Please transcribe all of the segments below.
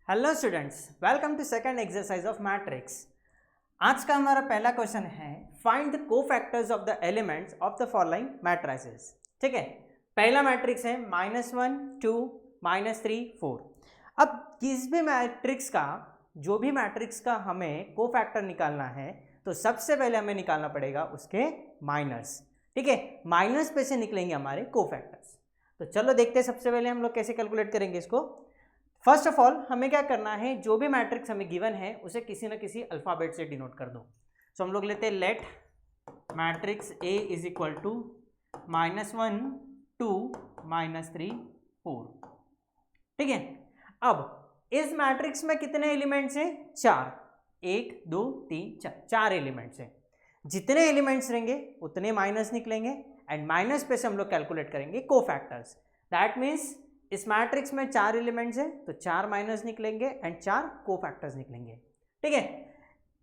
Hello students, welcome to second exercise of matrix. आज का हमारा पहला क्वेश्चन है find the cofactors of the elements of the following matrices. ठीक है, पहला मैट्रिक्स है -1 2 -3 4। अब किस भी मैट्रिक्स का हमें कोफैक्टर निकालना है तो सबसे पहले हमें निकालना पड़ेगा उसके माइनस। ठीक है, माइनस पे से निकलेंगे हमारे कोफैक्टर्स। तो चलो देखते हैं सबसे पहले हम लोग कैसे कैलकुलेट करेंगे इसको। फर्स्ट ऑफ ऑल हमें क्या करना है, जो भी मैट्रिक्स हमें गिवन है उसे किसी न किसी अल्फाबेट से डिनोट कर दो। सो हम लोग लेते हैं let matrix A is equal to -1 2 -3 4। ठीक है, अब इस मैट्रिक्स में कितने एलिमेंट्स हैं? 4। 1 2 3 4, 4 एलिमेंट्स हैं। जितने एलिमेंट्स रहेंगे उतने माइनस निकलेंगे एंड माइनस पे से हम लोग कैलकुलेट करेंगे कोफैक्टर्स। दैट मीन्स इस मैट्रिक्स में 4 एलिमेंट्स हैं तो 4 माइनस निकलेंगे एंड 4 कोफैक्टर्स निकलेंगे। ठीक है,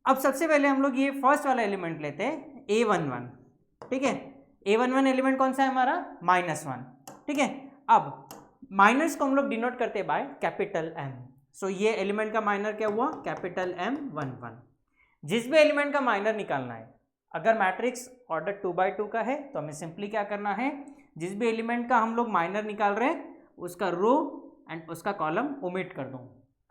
अब सबसे पहले हम लोग ये फर्स्ट वाला एलिमेंट लेते हैं A11। ठीक है, A11 एलिमेंट कौन सा है हमारा? -1। ठीक है, अब माइनस को हम लोग डिनोट करते हैं बाय कैपिटल M। सो ये एलिमेंट का माइनर क्या हुआ? Capital M11। जिस भी एलिमेंट का माइनर निकालना है, अगर मैट्रिक्स ऑर्डर 2x2 का है तो हमें सिंपली क्या करना है, जिस भी एलिमेंट का हम लोग माइनर निकाल रहे हैं उसका रो एंड उसका कॉलम ओमिट कर दूं,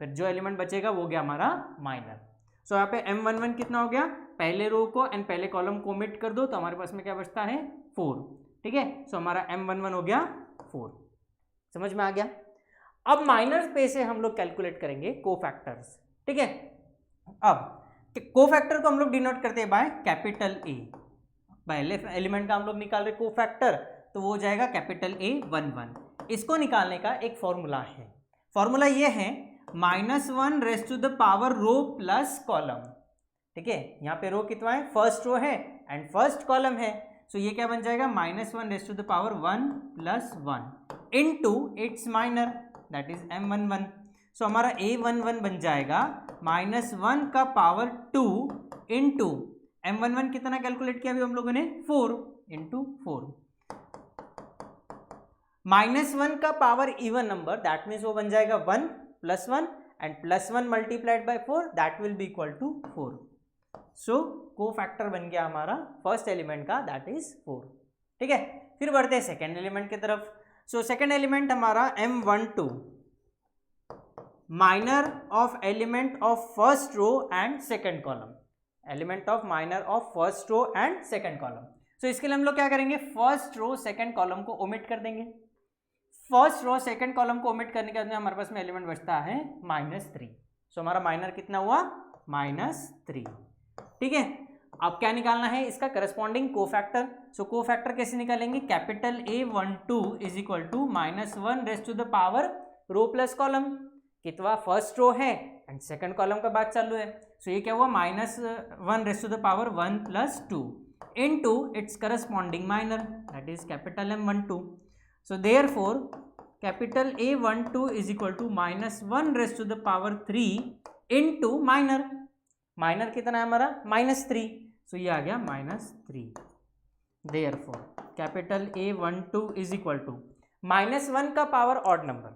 फिर जो एलिमेंट बचेगा वो गया हमारा माइनर। सो यहाँ पे M11 कितना हो गया? पहले रो को एंड पहले कॉलम को ओमिट कर दो तो हमारे पास में क्या बचता है? 4। ठीक है, सो हमारा M11 हो गया 4। समझ में आ गया? अब माइनर पे से हम लोग कैलकुलेट करेंगे कोफैक्टर्स। ठीक है, अब कोफैक्टर को हम लोग डिनोट करते हैं बाय कैपिटल ए। पहले एलिमेंट का हम लोग निकाल रहे कोफैक्टर तो वो हो जाएगा कैपिटल A11। इसको निकालने का एक फॉर्मूला है। फॉर्मूला ये है -1 raise to the power row plus column. ठीक है, यहाँ पे रो कितना है? फर्स्ट रो है एंड फर्स्ट कॉलम है। सो ये क्या बन जाएगा? -1 raise to the power 1 + 1 into its minor that is M11। So हमारा A11 बन जाएगा -1 का पावर 2 इंटू M11 कितना कैलकुलेट किया अभी हम लोगों ने? 4 इंटू 4। -1 का power even number that means वो बन जाएगा 1 + 1 and +1 multiplied by 4 that will be equal to 4। So cofactor बन गया हमारा फर्स्ट एलिमेंट का दैट इज 4। ठीक है, फिर बढ़ते हैं सेकेंड एलिमेंट की तरफ। सो सेकेंड एलिमेंट हमारा M12, minor of element of first row and second column. Element of minor of first row and second column. So इसके लिए हम लोग क्या करेंगे, फर्स्ट रो सेकेंड कॉलम को ओमिट कर देंगे। फर्स्ट रो सेकंड कॉलम को ओमिट करने के बाद हमारे पास में एलिमेंट बचता है -3। सो हमारा माइनर कितना हुआ? -3। ठीक है, अब क्या निकालना है? इसका करस्पॉन्डिंग कोफैक्टर। सो कोफैक्टर कैसे निकालेंगे? Capital A12 is equal to -1 raise to the power row plus column. कितना? फर्स्ट रो है एंड सेकंड कॉलम का बात चालू है। सो ये क्या हुआ? -1 raise to the power 1 + 2 into its corresponding minor that is capital M12। So therefore capital A12 is equal to -1 raised to the power 3 into minor। Minor कितना है हमारा? -3। सो ये आ गया -3। therefore capital A12 is equal to -1 का power odd number.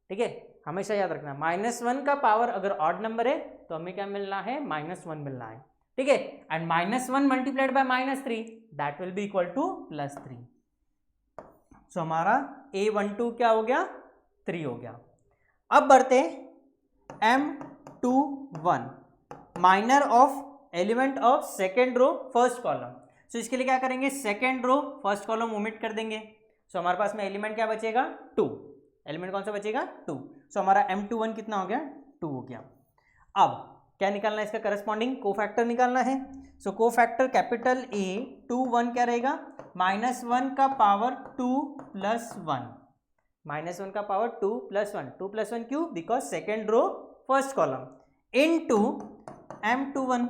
ठीक है, हमेशा याद रखना -1 का पावर अगर ऑड नंबर है तो हमें क्या मिलना है? -1 मिलना है। ठीक है, and -1 multiplied by -3 that will be equal to +3। So हमारा A12 क्या हो गया? 3 हो गया। अब बढ़ते M21, minor of element of second row first column. So इसके लिए क्या करेंगे? Second row first column omit कर देंगे। सो हमारे पास में एलिमेंट क्या बचेगा? 2। एलिमेंट कौन सा बचेगा? 2। सो हमारा M21 कितना हो गया? 2 हो गया। अब क्या निकालना है? इसका करस्पॉन्डिंग कोफैक्टर निकालना है। सो कोफैक्टर कैपिटल A21 क्या रहेगा? -1 का पावर 2 + 1। -1 का पावर 2 + 1। 2 + 1 क्यों? Because second row first column into M21।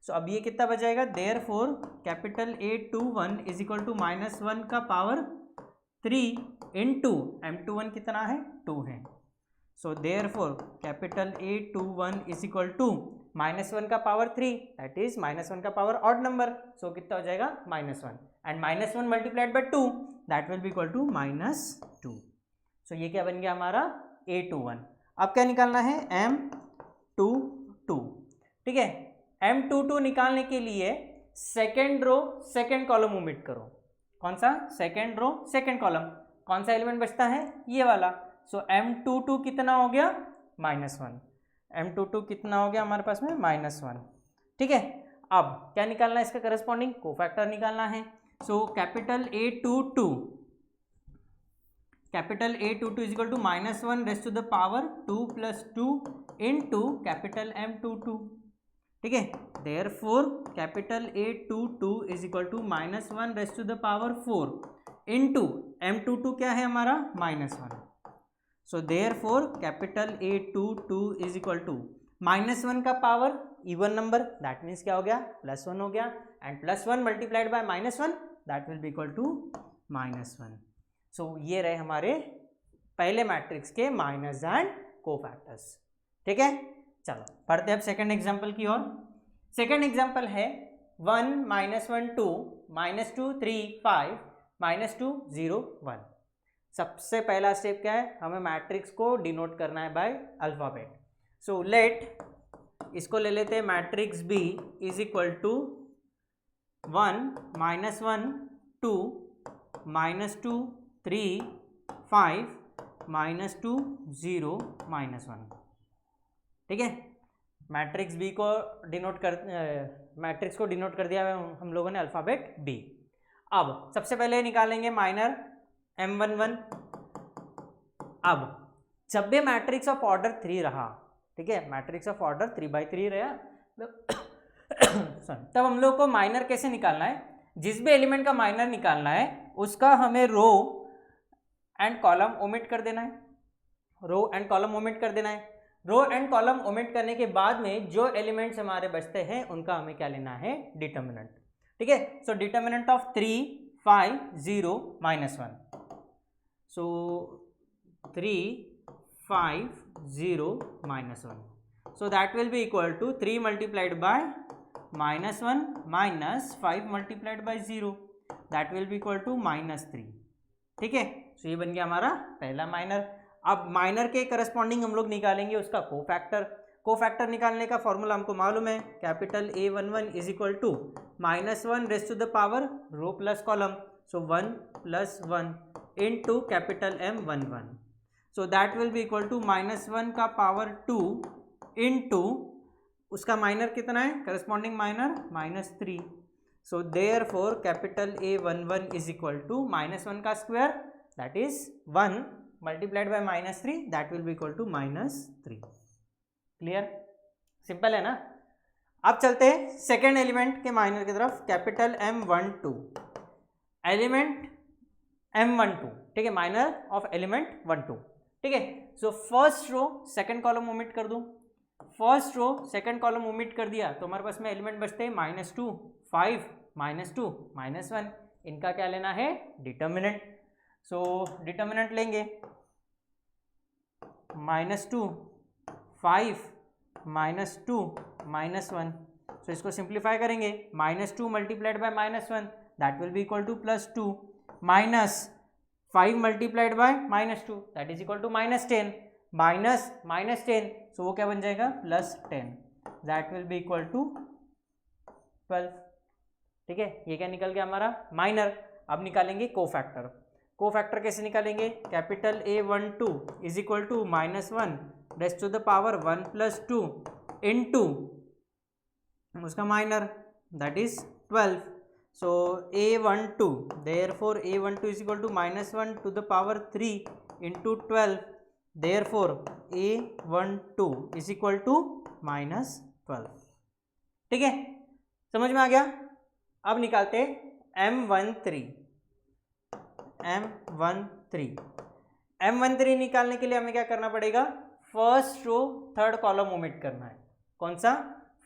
So अब ये कितना बचाएगा? Therefore capital A21 is equal to -1 का पावर 3 इंटू M21 कितना है? 2 है। So therefore capital A21 is equal to -1 का पावर 3 दैट इज -1 का पावर ऑड नंबर। सो कितना हो जाएगा? -1 and -1 multiplied by 2 that will be equal to -2। So ये क्या बन गया हमारा? A21। अब क्या निकालना है, M22। ठीक है, M22 निकालने के लिए second row second column omit करो। कौन सा, सेकेंड रो सेकेंड कॉलम। कौन सा एलिमेंट बचता है, ये वाला। सो M22 कितना हो गया, -1। M22 कितना हो गया हमारे पास में, -1। ठीक है, अब क्या निकालना है, इसका करस्पॉन्डिंग कोफैक्टर निकालना है। So capital A22 is equal to -1 raise to the power 2 + 2 into capital M22। ठीक है, therefore capital A22 is equal to -1 raise to the power 4 into M22 क्या है हमारा, -1। So therefore capital A22 is equal to -1 का power even number, that means क्या हो गया, +1 हो गया, and +1 multiplied by -1 that will be equal to -1। सो ये रहे हमारे पहले मैट्रिक्स के माइनस एंड कोफैक्टर्स। ठीक है, चलो पढ़ते हैं अब सेकंड एग्जांपल की ओर। सेकंड एग्जांपल है 1 -1 2 -2 3 5 -2 0 1। सबसे पहला स्टेप क्या है, हमें मैट्रिक्स को डिनोट करना है बाय अल्फाबेट। सो लेट, इसको ले लेते हैं matrix B is equal to 1 -1 2 -2 3 5 -2 0 -1। ठीक है, मैट्रिक्स B को डिनोट कर मैट्रिक्स को डिनोट कर दिया हम लोगों ने अल्फ़ाबेट B। अब सबसे पहले निकालेंगे माइनर M11। अब जब भी मैट्रिक्स ऑफ ऑर्डर 3 रहा, ठीक है, मैट्रिक्स ऑफ ऑर्डर 3/3 रहा तब हम लोग को माइनर कैसे निकालना है, जिस भी एलिमेंट का माइनर निकालना है उसका हमें रो एंड कॉलम ओमिट कर देना है। रो एंड कॉलम ओमिट कर देना है। रो एंड कॉलम ओमिट करने के बाद में जो एलिमेंट्स हमारे बचते हैं उनका हमें क्या लेना है, डिटर्मिनेंट। ठीक है, so determinant of 3 5 0 -1। So 3 5 0 -1। So that will be equal to 3 multiplied by -1 minus 5 multiplied by 0 that will be equal to -3। ठीक है, सो ये बन गया हमारा पहला माइनर। अब माइनर के करस्पॉन्डिंग हम लोग निकालेंगे उसका कोफैक्टर। कोफैक्टर निकालने का फॉर्मूला हमको मालूम है, capital A11 is equal to -1 raise to the power row plus column, so 1 + 1 into capital M11। So that will be equal to -1 का पावर 2 इंटू उसका माइनर कितना है, corresponding minor -3। So therefore capital A11 is equal to -1 का square that is 1 multiplied by -3 that will be equal to -3। Clear, simple है ना। अब चलते हैं सेकेंड एलिमेंट के माइनर की तरफ, कैपिटल M12 एलिमेंट M12। ठीक है, माइनर ऑफ एलिमेंट 12। ठीक है, so first row second column omit कर दूं। First row second column omit कर दिया तो हमारे पास में एलिमेंट बचते हैं -2 5 -2 -1। इनका क्या लेना है, डिटर्मिनेंट। सो डिटर्मिनेंट लेंगे -2 5 -2 -1। सो इसको सिंप्लीफाई करेंगे, -2 multiplied by -1 that will be equal to +2 minus 5 multiplied by -2 that is equal to -10 minus 10। So वो क्या बन जाएगा, +10 that will be equal to 12। ठीक है, ये क्या निकल गया हमारा माइनर। अब निकालेंगे कोफैक्टर। कोफैक्टर कैसे निकालेंगे, capital A12 is equal to -1 raise to the power 1 + 2 into उसका minor that is 12। So A12 therefore A12 is equal to -1 to the power 3 into 12 therefore A12 is equal to -12। ठीक है, समझ में आ गया। अब निकालते M13। M13 निकालने के लिए हमें क्या करना पड़ेगा, first row third column omit करना है। कौन सा,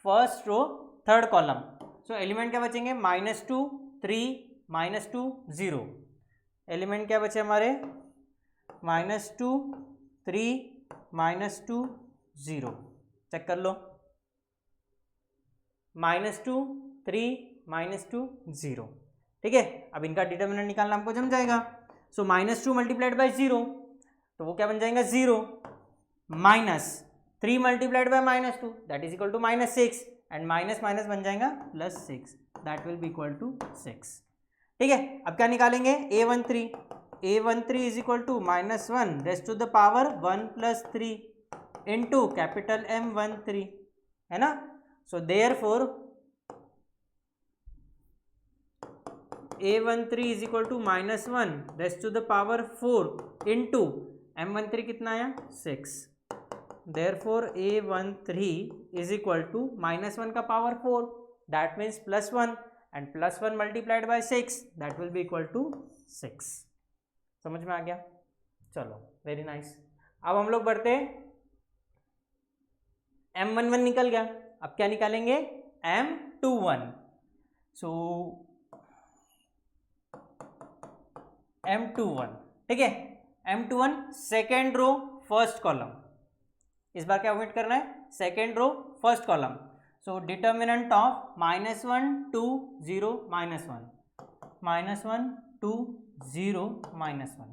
first row third column. So element क्या बचेंगे, -2 3 -2 0। एलिमेंट क्या बचे हमारे, -2 3 -2 0। चेक कर लो, -2 3 -2 0। ठीक है, अब इनका डिटर्मिनेंट निकालना हमको जम जाएगा। सो -2 मल्टीप्लाइड बाय 0 तो वो क्या बन जाएगा 0, minus 3 multiplied by -2 that is equal to -6 and minus minus बन जाएगा +6 that will be equal to 6। ठीक है, अब क्या निकालेंगे a13 is equal to -1 rest to the power 1 + 3 into capital M13 है ना। So therefore a13 is equal to -1 rest to the power 4 into M13 कितना आया 6। Therefore a13 is equal to -1 का power 4 that means +1 and +1 multiplied by 6 that will be equal to 6। समझ में आ गया? चलो very nice. अब हम लोग बढ़ते, M11 निकल गया, अब क्या निकालेंगे M21। सो M21, ठीक है, M21 second row first column, इस बार क्या ओमिट करना है second row first column. So determinant of -1 2 0 -1 -1 2 0 -1,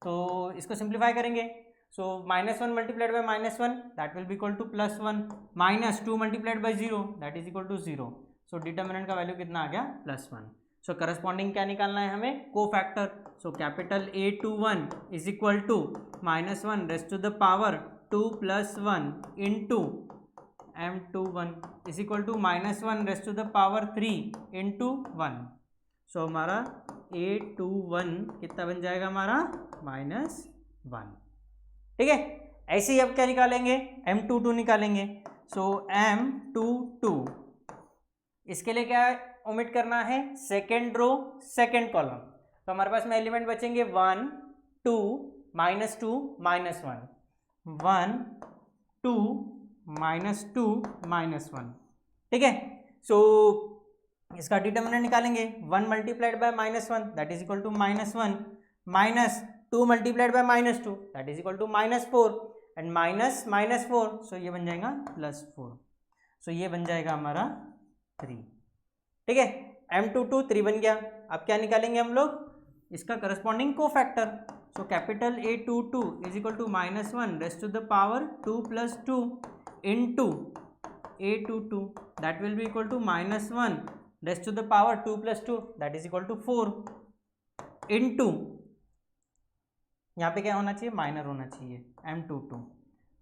तो इसको सिंप्लीफाई करेंगे। So -1 multiplied by -1 that will be equal to +1 -2 multiplied by 0 that is equal to 0। So determinant का वैल्यू कितना आ गया +1। सो करस्पॉन्डिंग क्या निकालना है हमें cofactor. So capital A21 is equal to -1 rest to the power 2 + 1 into M21 is equal to -1 rest to the power 3 into 1। So हमारा A21 कितना बन जाएगा हमारा -1। ठीक है, ऐसे ही अब क्या निकालेंगे M22 निकालेंगे। सो M22 इसके लिए क्या ओमिट करना है सेकेंड रो सेकेंड कॉलम, तो हमारे पास में एलिमेंट बचेंगे 1 2 -2 -1 1 2 -2 -1। ठीक है, सो इसका डिटर्मिनेंट निकालेंगे 1 multiplied by -1 that is equal to -1 -2 multiplied by -2 that is equal to -4 and -4 so ये बन जाएगा +4। सो ये बन जाएगा हमारा 3। ठीक है, M22 3 बन गया। अब क्या निकालेंगे हम लोग इसका corresponding cofactor. So capital A22 is equal to -1 rest to the power 2 + 2 into A22 that will be equal to -1 rest to the power 2 + 2 that is equal to 4 into, यहाँ पे क्या होना चाहिए माइनर होना चाहिए M22।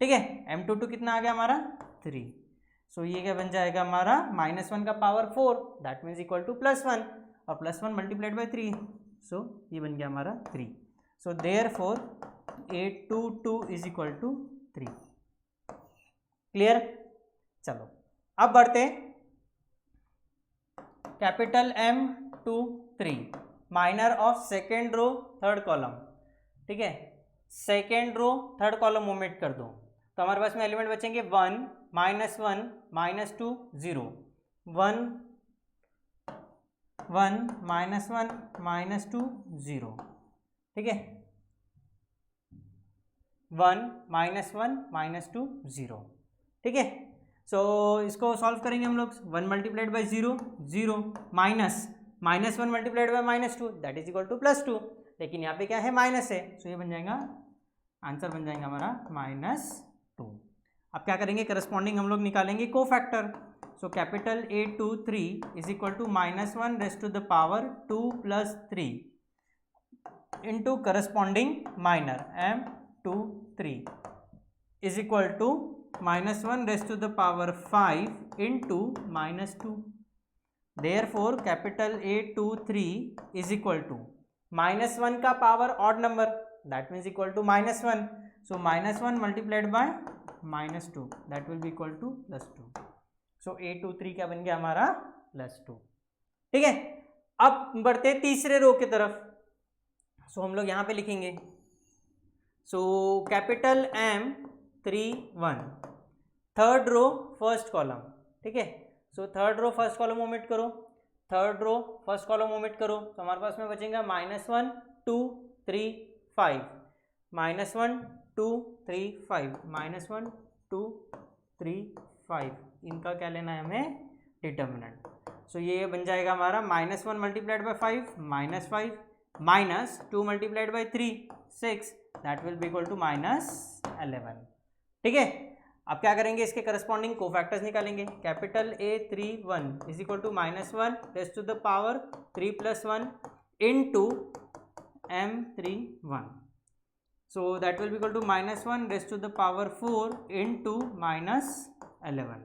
ठीक है, M22 कितना आ गया हमारा 3। सो ये क्या बन जाएगा हमारा -1 का power 4 that means equal to +1 और +1 मल्टीप्लाइड बाय 3, सो ये बन गया हमारा 3। So therefore A22 is equal to 3। Clear? चलो अब बढ़ते capital M23 minor of second row third column. ठीक है, second row third column omit कर दो, तो हमारे पास में एलिमेंट बचेंगे 1 -1 -2 0 1 1 -1 -2 0। ठीक है, 1 -1 -2 0। ठीक है, सो इसको सॉल्व करेंगे हम लोग। 1 multiplied by 0 0 -1 multiplied by -2 that is equal to +2, लेकिन यहाँ पे क्या है माइनस है, सो ये बन जाएगा आंसर बन जाएगा हमारा -2। अब क्या करेंगे करस्पॉन्डिंग हम लोग निकालेंगे cofactor. So capital A23 is equal to -1 rest to the power 2 + 3 into corresponding minor M23 is equal to -1 rest to the power 5 into -2। Therefore capital A23 is equal to -1 का power odd number that means equal to -1, so -1 multiplied by -2 that will be equal to +2। So A23 क्या बन गया हमारा +2। ठीक है, अब बढ़ते तीसरे रो की तरफ। सो हम लोग यहाँ पे लिखेंगे so capital M31 third row first column. ठीक है, so third row first column omit करो, third row first column omit करो, तो हमारे पास में बचेगा -1 2 3 5 -1 2 3 5 -1 2 3 5, इनका क्या लेना है हमें डिटर्मिनेंट। सो ये बन जाएगा हमारा -1 multiplied by 5 -5 minus 2 multiplied by 3 6, that will be equal to -11। ठीक है, अब क्या करेंगे, इसके करस्पॉन्डिंग कोफैक्टर्स निकालेंगे। Capital A31 is equal to -1 raise to the power 3 + 1 into M31, so that will be equal to -1 raised to the power 4 into -11।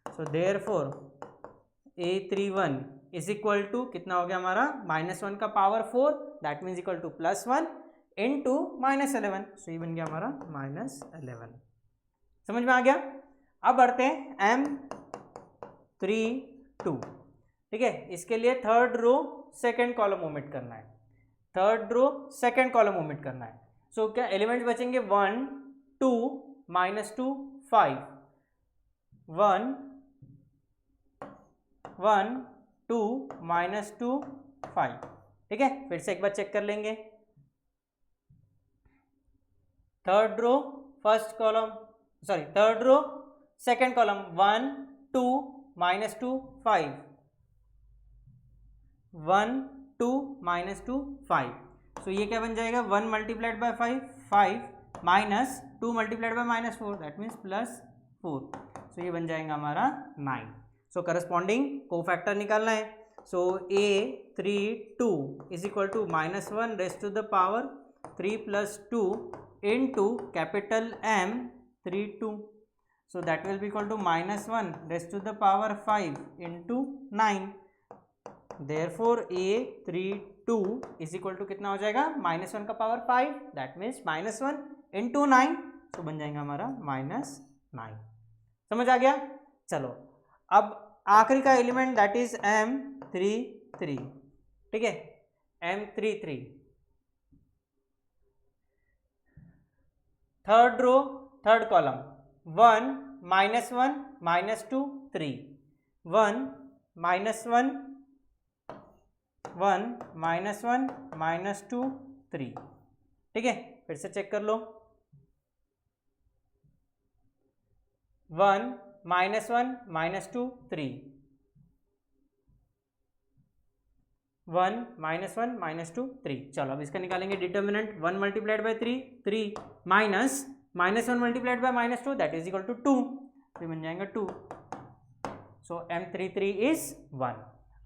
so therefore A31 is equal to कितना हो गया हमारा, -1 का power 4, that means equal to +1 into -11, so ये बन गया हमारा -11। समझ में आ गया। अब बढ़ते हैं M32। ठीक है, इसके लिए third row second column omit करना है, third row second column omit करना है। सो क्या एलिमेंट्स बचेंगे, 1 2 -2 5, 1 1 2 -2 5। ठीक है, फिर से एक बार चेक कर लेंगे। Third row first column, sorry third row second column, 1 2 -2 5, 1 2 -2 5। So ये क्या बन जाएगा, 1 multiplied by 5 5 minus 2 multiplied by -4, that means +4। So ये बन जाएगा हमारा 9। सो करस्पॉन्डिंग कोफैक्टर निकालना है। So A32 is equal to -1 raise to the power 3 + 2 into capital M32, so that will be equal to -1 raise to the power 5 into 9। Therefore A32 is equal to कितना हो जाएगा, -1 का पावर 5, दैट मीन्स -1 इंटू 9, तो बन जाएगा हमारा -9। समझ आ गया। चलो अब आखिरी का एलिमेंट दैट इज M33। ठीक है, M33 third row third column, 1 -1 -2 3, 1 -1 1 -1 -2 3। ठीक है, फिर से चेक कर लो, 1 -1 -2 3, 1 -1 -2 3। चलो अब इसका निकालेंगे determinant. 1 multiplied by 3 3 minus -1 multiplied by -2, that is equal to 2, तो बन जाएगा 2। So M33 is 1।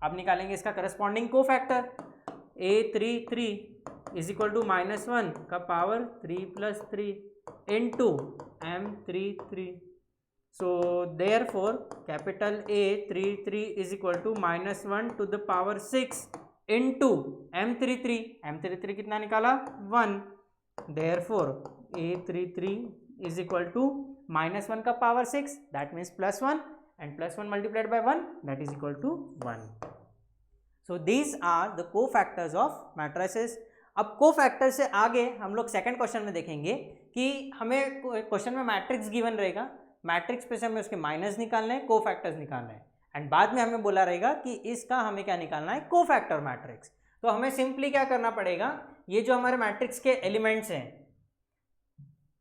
अब निकालेंगे इसका corresponding cofactor. A33 is equal to -1 का power 3 + 3 into M33, so therefore capital A33 is equal to -1 to the power 6 into M33, M33 कितना निकाला, 1। Therefore A33 is equal to -1 का power 6, that means +1, and +1 multiplied by 1, that is equal to 1. So these are the cofactors of matrices. अब cofactor से आगे हम लोग second question में देखेंगे कि हमें क्वेश्चन में मैट्रिक्स गिवन रहेगा, मैट्रिक्स पे से हमें उसके माइनस निकालना है, कोफैक्टर्स निकालना है, एंड बाद में हमें बोला रहेगा कि इसका हमें क्या निकालना है, कोफैक्टर मैट्रिक्स। तो हमें सिंपली क्या करना पड़ेगा, ये जो हमारे मैट्रिक्स के एलिमेंट्स हैं,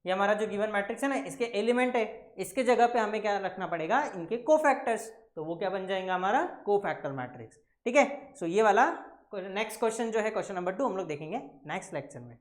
ये हमारा जो गिवन मैट्रिक्स है ना, इसके एलिमेंट है, इसके जगह पे हमें क्या रखना पड़ेगा, इनके कोफैक्टर्स, तो वो क्या बन जाएगा हमारा कोफैक्टर मैट्रिक्स। ठीक है, सो ये वाला नेक्स्ट क्वेश्चन जो है क्वेश्चन नंबर 2 हम लोग देखेंगे नेक्स्ट लेक्चर में।